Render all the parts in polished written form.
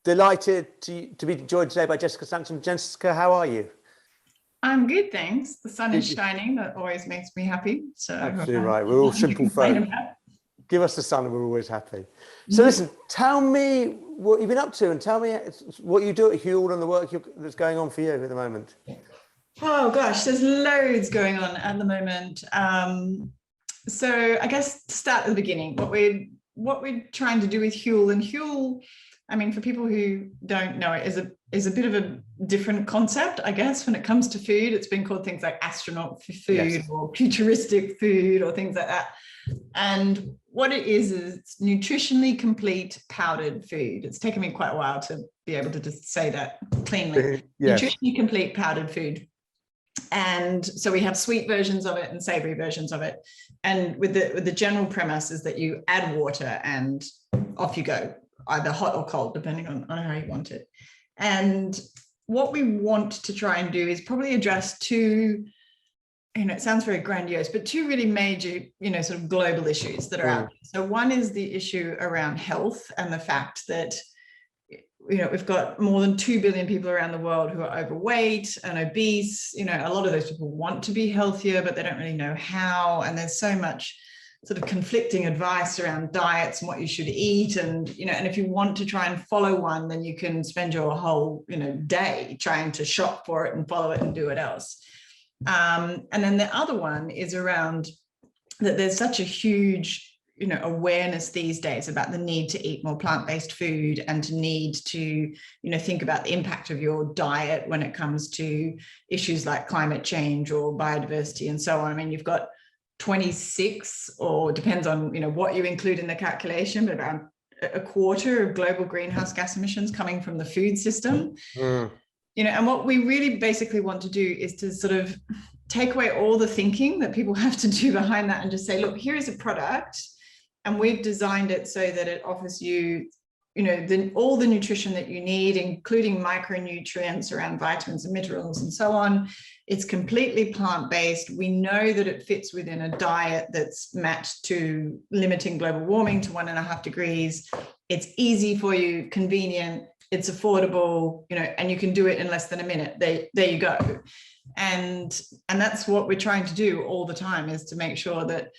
Delighted to be joined today by Jessica Sansom. Jessica, how are you? I'm good, thanks. The sun is Good. shining. That always makes me happy. So Absolutely right. We're all nothing to simple complain folk. about. Give us the sun and we're always happy. So Mhm. listen, tell me what you've been up to and tell me what you do at Huel and the work that's going on for you at the moment. Oh gosh, there's loads going on at the moment. So I guess to start at the beginning, what we're trying to do with Huel, and Huel, I mean, for people who don't know it, is a bit of a different concept, I guess, when it comes to food. It's been called things like astronaut food Yes. or futuristic food or things like that. And what it is it's nutritionally complete powdered food. It's taken me quite a while to be able to just say that cleanly. Yes. Nutritionally complete powdered food. And so we have sweet versions of it and savory versions of it. And with the general premise is that you add water and off you go, either hot or cold, depending on how you want it. And what we want to try and do is probably address two, it sounds very grandiose, but two really major, sort of global issues that are out there. So one is the issue around health and the fact that we've got more than 2 billion people around the world who are overweight and obese. A lot of those people want to be healthier, but they don't really know how. And there's so much sort of conflicting advice around diets and what you should eat. And, and if you want to try and follow one, then you can spend your whole, day trying to shop for it and follow it and do it else. And then the other one is around that there's such a huge awareness these days about the need to eat more plant-based food and to need to, think about the impact of your diet when it comes to issues like climate change or biodiversity and so on. I mean, you've got 26, or depends on, what you include in the calculation, but about a quarter of global greenhouse gas emissions coming from the food system. And what we really basically want to do is to sort of take away all the thinking that people have to do behind that and just say, look, here is a product. And we've designed it so that it offers you, all the nutrition that you need, including micronutrients around vitamins and minerals and so on. It's completely plant-based. We know that it fits within a diet that's matched to limiting global warming to 1.5 degrees. It's easy for you, convenient, it's affordable, and you can do it in less than a minute. There you go. And that's what we're trying to do all the time, is to make sure that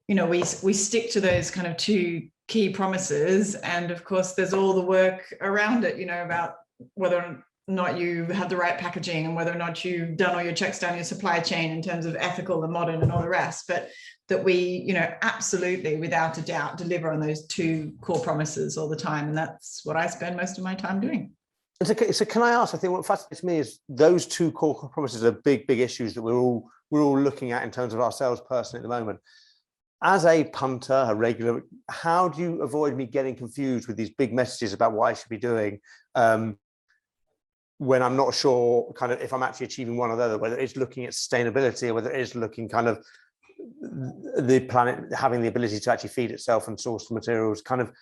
we stick to those kind of two key promises. And of course, there's all the work around it, about whether or not you have the right packaging and whether or not you've done all your checks down your supply chain in terms of ethical and modern and all the rest. But that we, absolutely, without a doubt, deliver on those two core promises all the time. And that's what I spend most of my time doing. So can I ask, I think what fascinates me is those two core promises are big issues that we're all looking at in terms of ourselves personally at the moment. As a punter, a regular, how do you avoid me getting confused with these big messages about what I should be doing when I'm not sure kind of if I'm actually achieving one or the other, whether it's looking at sustainability or whether it's looking kind of the planet having the ability to actually feed itself and source the materials? Kind of,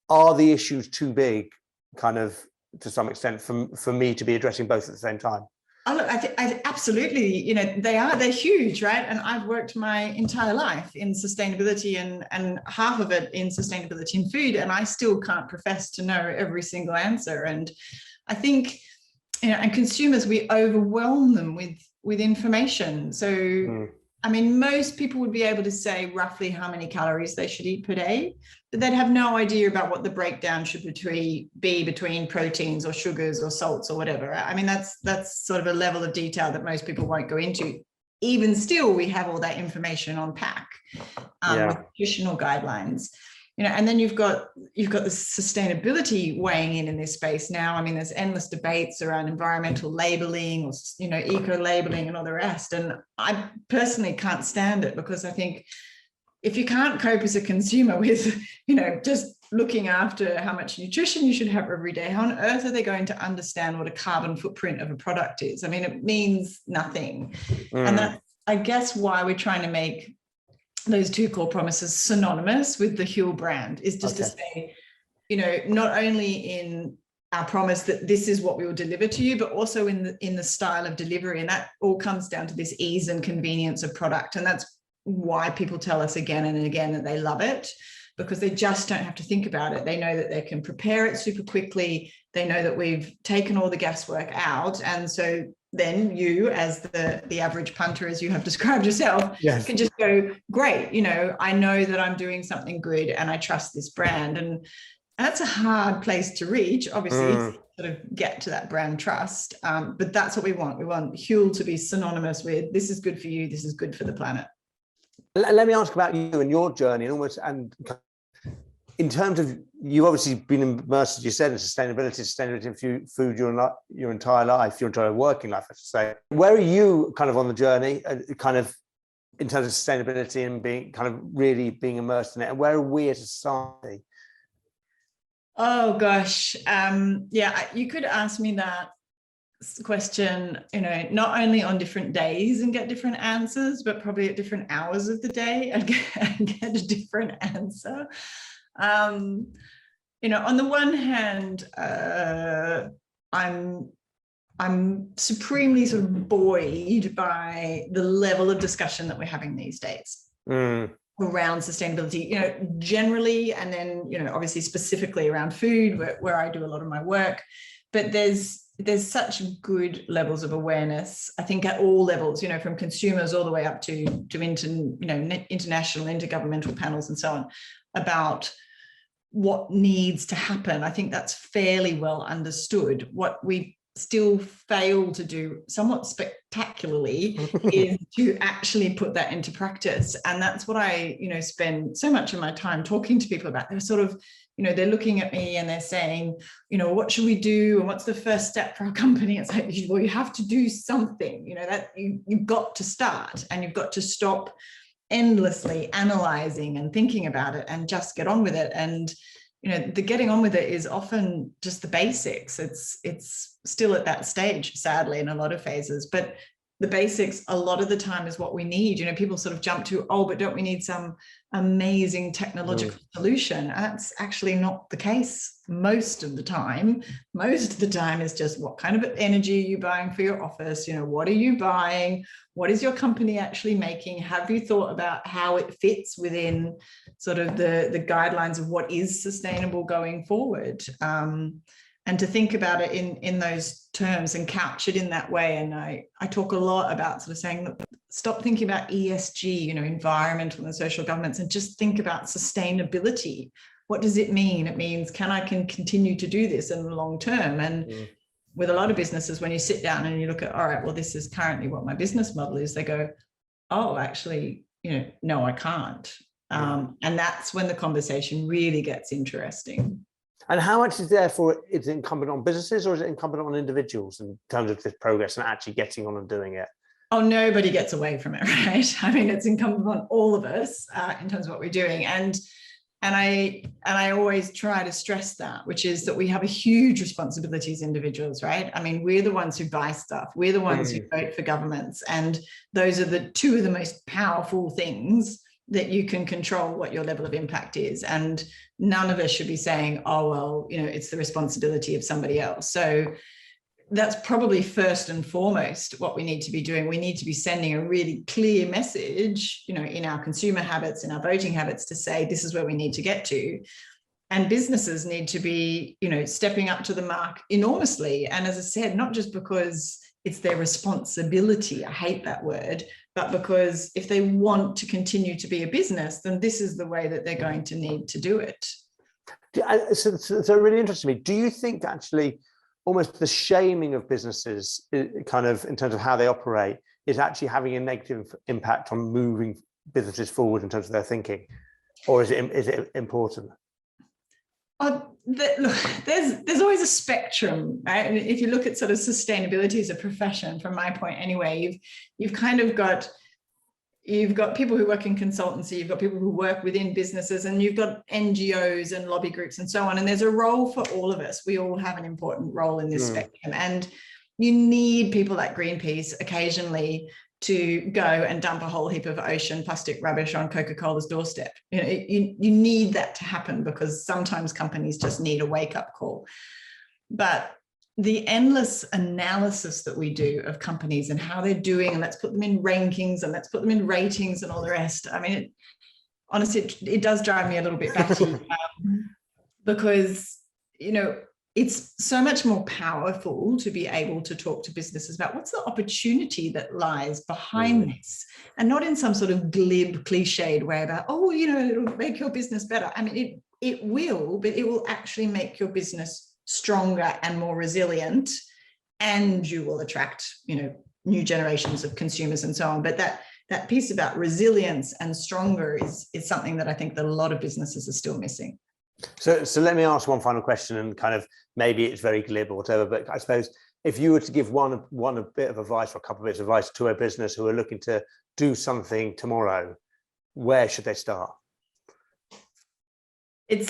are the issues too big, kind of, to some extent, for me to be addressing both at the same time? Oh, look, I absolutely, they're huge, right? And I've worked my entire life in sustainability and half of it in sustainability in food. And I still can't profess to know every single answer. And I think, and consumers, we overwhelm them with information. So, I mean, most people would be able to say roughly how many calories they should eat per day, but they'd have no idea about what the breakdown should be between proteins or sugars or salts or whatever. I mean, that's sort of a level of detail that most people won't go into. Even still, we have all that information on pack with nutritional guidelines. And then you've got the sustainability weighing in this space now. I mean, there's endless debates around environmental labeling or, eco labeling and all the rest. And I personally can't stand it, because I think if you can't cope as a consumer with, just looking after how much nutrition you should have every day, how on earth are they going to understand what a carbon footprint of a product is? I mean, it means nothing. And that's, I guess, why we're trying to make those two core promises synonymous with the Huel brand, is just to say, not only in our promise that this is what we will deliver to you, but also in the style of delivery. And that all comes down to this ease and convenience of product. And that's why people tell us again and again that they love it. because they just don't have to think about it. They know that they can prepare it super quickly. They know that we've taken all the guesswork out. And so then you, as the average punter, as you have described yourself, Yes. can just go, great, you know, I know that I'm doing something good and I trust this brand. And that's a hard place to reach, obviously, to sort of get to that brand trust. But that's what we want. We want Huel to be synonymous with, this is good for you, this is good for the planet. Let me ask about you and your journey, and in terms of, you've obviously been immersed, as you said, in sustainability in food your entire life, your entire working life, I should say. Where are you kind of on the journey, kind of in terms of sustainability and being kind of really being immersed in it? And where are we as a society? Oh gosh, yeah, you could ask me that question, you know, not only on different days and get different answers, but probably at different hours of the day and get a different answer. You know, on the one hand, I'm supremely sort of buoyed by the level of discussion that we're having these days around sustainability, you know, generally, and then, you know, obviously specifically around food, where I do a lot of my work. But there's such good levels of awareness, I think, at all levels, you know, from consumers all the way up to international, intergovernmental panels and so on, about what needs to happen. I think that's fairly well understood. What we still fail to do somewhat spectacularly is to actually put that into practice. And that's what I, you know, spend so much of my time talking to people about. They're sort of, you know, they're looking at me and they're saying, you know, what should we do? And what's the first step for our company? It's like, well, you have to do something, you know, that you've got to start, and you've got to stop endlessly analyzing and thinking about it and just get on with it. And you know, the getting on with it is often just the basics. It's still at that stage, sadly, in a lot of phases, but the basics a lot of the time is what we need. You know, people sort of jump to, oh, but don't we need some amazing technological solution? That's actually not the case most of the time. Most of the time is just, what kind of energy are you buying for your office? You know, what are you buying? What is your company actually making? Have you thought about how it fits within sort of the guidelines of what is sustainable going forward? And to think about it in those terms and couch it in that way. And I talk a lot about sort of saying, look, stop thinking about ESG, you know, environmental and social governance, and just think about sustainability. What does it mean? It means, can I continue to do this in the long term? And with a lot of businesses, when you sit down and you look at, all right, well, this is currently what my business model is, they go, oh, actually, you know, no, I can't. And that's when the conversation really gets interesting. And how much is therefore it's incumbent on businesses, or is it incumbent on individuals in terms of this progress and actually getting on and doing it? Oh, nobody gets away from it, right? I mean, it's incumbent on all of us in terms of what we're doing. And I always try to stress that, which is that we have a huge responsibility as individuals, right? I mean, we're the ones who buy stuff. We're the ones who vote for governments. And those are the two of the most powerful things that you can control what your level of impact is. And none of us should be saying, oh, well, you know, it's the responsibility of somebody else. So that's probably first and foremost what we need to be doing. We need to be sending a really clear message, you know, in our consumer habits, in our voting habits, to say, this is where we need to get to. And businesses need to be, you know, stepping up to the mark enormously. And as I said, not just because it's their responsibility, I hate that word, but because if they want to continue to be a business, then this is the way that they're going to need to do it. So really interesting to me. Do you think actually almost the shaming of businesses, kind of in terms of how they operate, is actually having a negative impact on moving businesses forward in terms of their thinking? Or is it important? Look, there's always a spectrum, right? And if you look at sort of sustainability as a profession, from my point anyway, you've kind of got, you've got people who work in consultancy, you've got people who work within businesses, and you've got NGOs and lobby groups and so on. And there's a role for all of us. We all have an important role in this spectrum. And you need people like Greenpeace occasionally to go and dump a whole heap of ocean plastic rubbish on Coca-Cola's doorstep. You know, you need that to happen, because sometimes companies just need a wake-up call. But the endless analysis that we do of companies and how they're doing, and let's put them in rankings and let's put them in ratings and all the rest. I mean, honestly, it does drive me a little bit batty because, it's so much more powerful to be able to talk to businesses about what's the opportunity that lies behind this, and not in some sort of glib, cliched way about, it'll make your business better. I mean, it will, but it will actually make your business stronger and more resilient, and you will attract, new generations of consumers and so on. But that piece about resilience and stronger is something that I think that a lot of businesses are still missing. So let me ask one final question, and kind of maybe it's very glib or whatever, but I suppose if you were to give one a bit of advice or a couple of bits of advice to a business who are looking to do something tomorrow, where should they start? It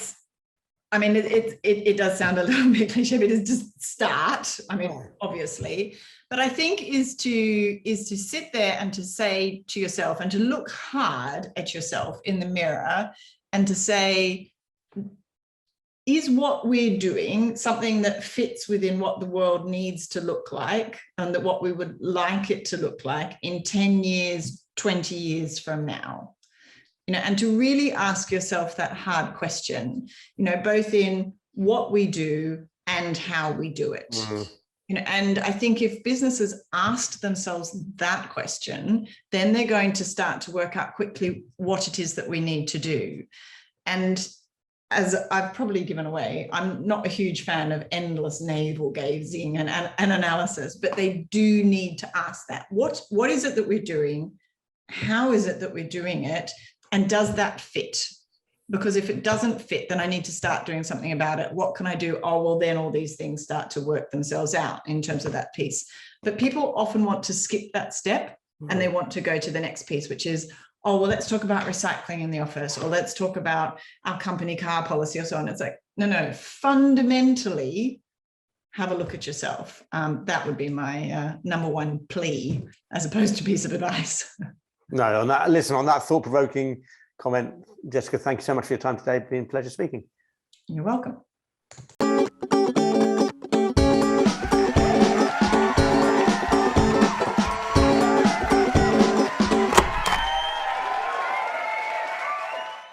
does sound a little bit cliche, but it's just start. I mean, obviously, but I think is to sit there and to say to yourself and to look hard at yourself in the mirror and to say, is what we're doing something that fits within what the world needs to look like, and that what we would like it to look like in 10 years, 20 years from now? And to really ask yourself that hard question, both in what we do and how we do it. And I think if businesses asked themselves that question, then they're going to start to work out quickly what it is that we need to do. And as I've probably given away, I'm not a huge fan of endless navel gazing and analysis, but they do need to ask that. What is it that we're doing? How is it that we're doing it? And does that fit? Because if it doesn't fit, then I need to start doing something about it. What can I do? Oh, well, then all these things start to work themselves out in terms of that piece. But people often want to skip that step and they want to go to the next piece, which is, oh, well, let's talk about recycling in the office, or let's talk about our company car policy or so on. It's like, no, fundamentally, have a look at yourself. That would be my number one plea, as opposed to piece of advice. No, on that thought-provoking comment, Jessica, thank you so much for your time today. It's been a pleasure speaking. You're welcome.